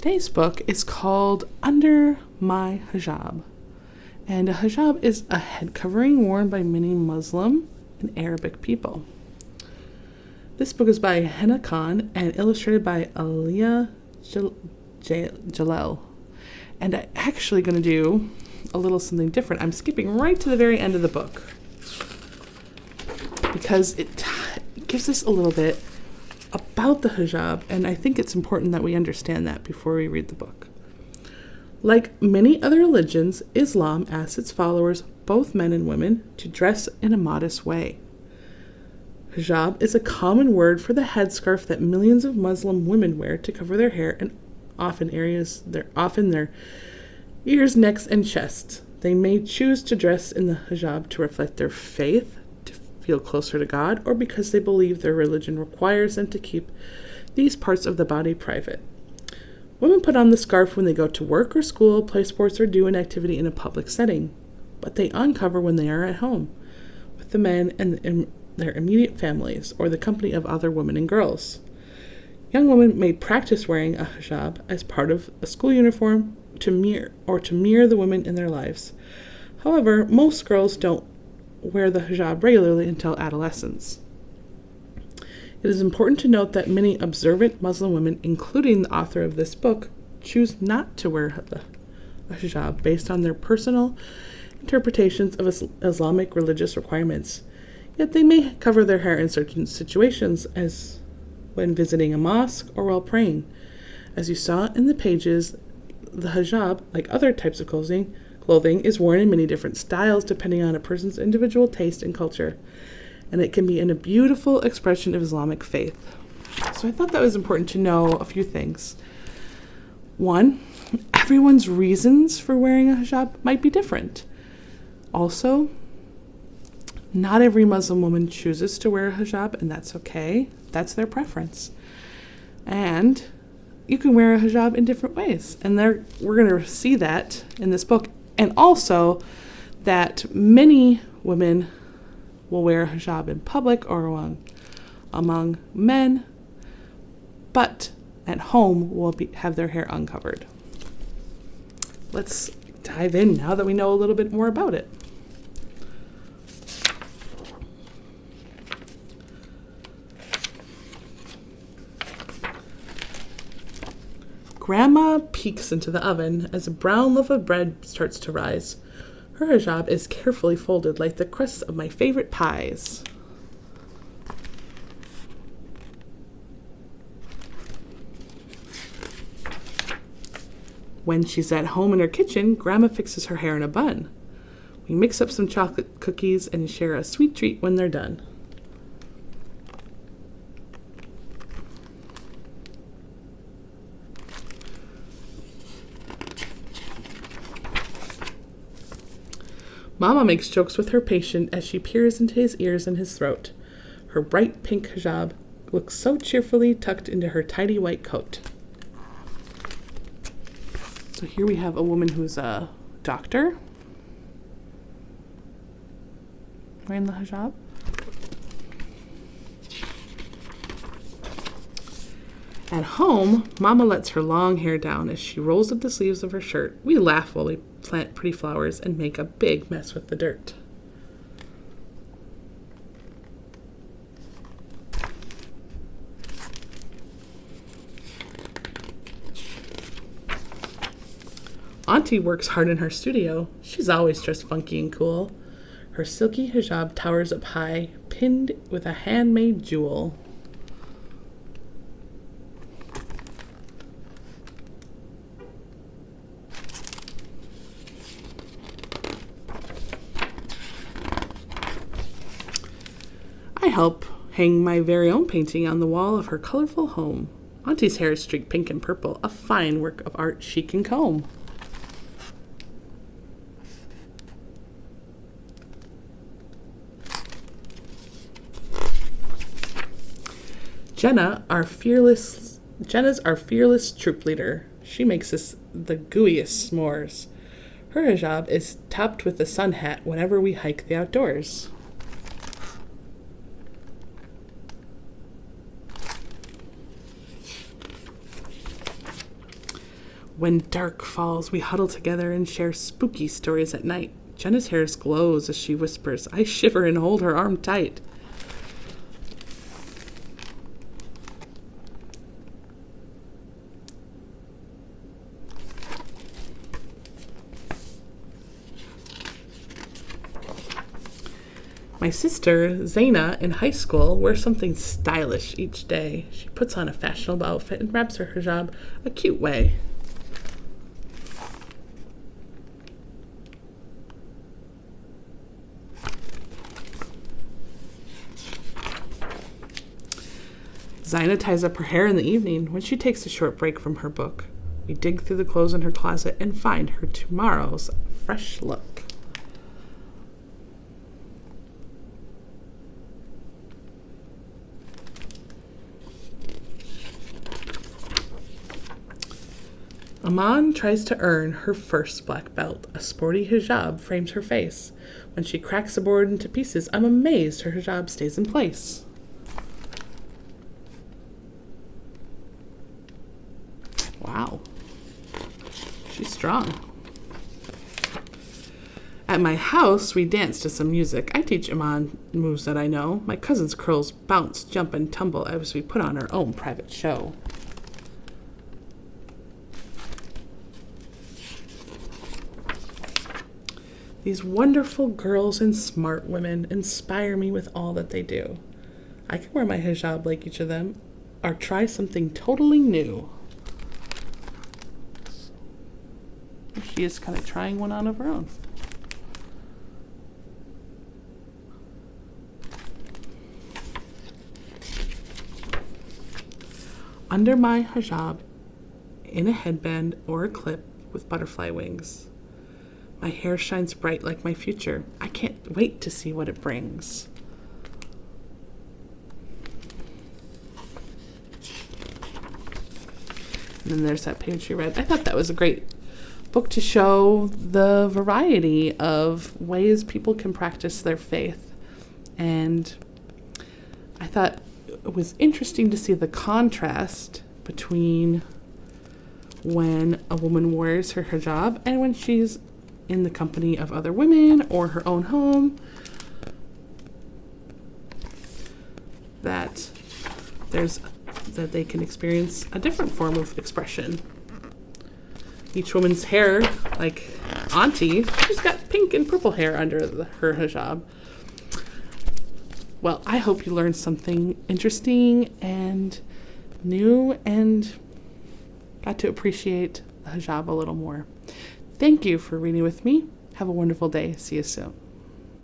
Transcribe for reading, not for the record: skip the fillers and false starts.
Today's book is called Under My Hijab. And a hijab is a head covering worn by many Muslim and Arabic people. This book is by Henna Khan and illustrated by Aliyah Jalel. And I'm actually going to do a little something different. I'm skipping right to the very end of the book because it gives us a little bit about the hijab, and I think it's important that we understand that before we read the book. Like many other religions, Islam asks its followers, both men and women, to dress in a modest way. Hijab is a common word for the headscarf that millions of Muslim women wear to cover their hair and often their ears, necks, and chests. They may choose to dress in the hijab to reflect their faith, to feel closer to God, or because they believe their religion requires them to keep these parts of the body private. Women put on the scarf when they go to work or school, play sports, or do an activity in a public setting, but they uncover when they are at home with the men and their immediate families or the company of other women and girls. Young women may practice wearing a hijab as part of a school uniform to mirror the women in their lives. However, most girls don't wear the hijab regularly until adolescence. It is important to note that many observant Muslim women, including the author of this book, choose not to wear a hijab based on their personal interpretations of Islamic religious requirements. Yet they may cover their hair in certain situations, as when visiting a mosque or while praying. As you saw in the pages, the hijab, like other types of clothing, is worn in many different styles depending on a person's individual taste and culture, and it can be a beautiful expression of Islamic faith. So I thought that was important to know a few things. One, everyone's reasons for wearing a hijab might be different. Also, not every Muslim woman chooses to wear a hijab, and that's okay. That's their preference. And you can wear a hijab in different ways. And we're going to see that in this book. And also that many women will wear a hijab in public or among men, but at home will have their hair uncovered. Let's dive in now that we know a little bit more about it. Grandma peeks into the oven as a brown loaf of bread starts to rise. Her hijab is carefully folded like the crusts of my favorite pies. When she's at home in her kitchen, Grandma fixes her hair in a bun. We mix up some chocolate cookies and share a sweet treat when they're done. Mama makes jokes with her patient as she peers into his ears and his throat. Her bright pink hijab looks so cheerfully tucked into her tidy white coat. So here we have a woman who's a doctor wearing the hijab. At home, Mama lets her long hair down as she rolls up the sleeves of her shirt. We laugh while we plant pretty flowers and make a big mess with the dirt. Auntie works hard in her studio. She's always dressed funky and cool. Her silky hijab towers up high, pinned with a handmade jewel. I help hang my very own painting on the wall of her colorful home. Auntie's hair is streaked pink and purple, a fine work of art she can comb. Jenna's our fearless troop leader. She makes us the gooeyest s'mores. Her hijab is topped with a sun hat whenever we hike the outdoors. When dark falls, we huddle together and share spooky stories at night. Jenna's hair glows as she whispers. I shiver and hold her arm tight. My sister, Zaina, in high school, wears something stylish each day. She puts on a fashionable outfit and wraps her hijab a cute way. Zaina ties up her hair in the evening when she takes a short break from her book. We dig through the clothes in her closet and find her tomorrow's fresh look. Aman tries to earn her first black belt. A sporty hijab frames her face. When she cracks the board into pieces, I'm amazed her hijab stays in place. Wow. She's strong. At my house, we dance to some music. I teach Aman moves that I know. My cousin's curls bounce, jump, and tumble as we put on our own private show. These wonderful girls and smart women inspire me with all that they do. I can wear my hijab like each of them, or try something totally new. She is kind of trying one on of her own. Under my hijab, in a headband or a clip with butterfly wings. My hair shines bright like my future. I can't wait to see what it brings. And then there's that page she read. I thought that was a great book to show the variety of ways people can practice their faith. And I thought it was interesting to see the contrast between when a woman wears her hijab and when she's in the company of other women or her own home, that they can experience a different form of expression. Each woman's hair, like Auntie, she's got pink and purple hair under her hijab. Well, I hope you learned something interesting and new and got to appreciate the hijab a little more. Thank you for reading with me. Have a wonderful day. See you soon.